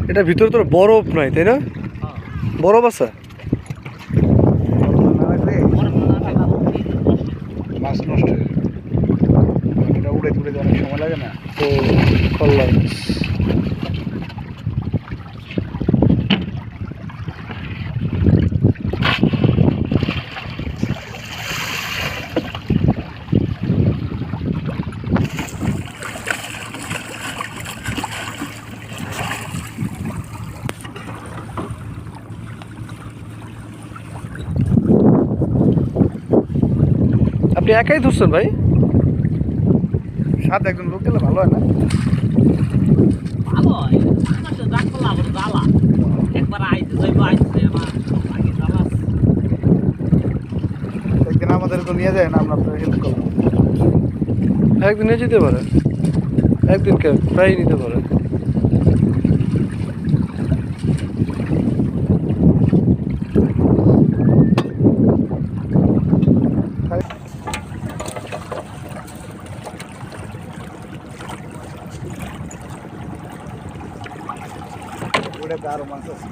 এটা ভিতরে তো বরফ নাই, তাই না? বরফ আছে। মাছ নষ্ট হয়ে যাবে। এটা উড়ে তুলে অনেক সময় লাগে না। ও কল্যাণ। আপনি একাই ধরছেন ভাই? সাথে একজন লোক গেলে ভালো হয় না? ভালো হয় ডাক করলাম জ্বালা একবার আইতে যাইবো আইতে আমার আগে জ্বালা একদিন আমাদেরকে নিয়ে যায় না, আমরা আপনার হেল্প করবো। একদিন নিয়ে যেতে পারে, একদিন কে প্রায় নিতে পারে। ওটা আরো মাছ আছে।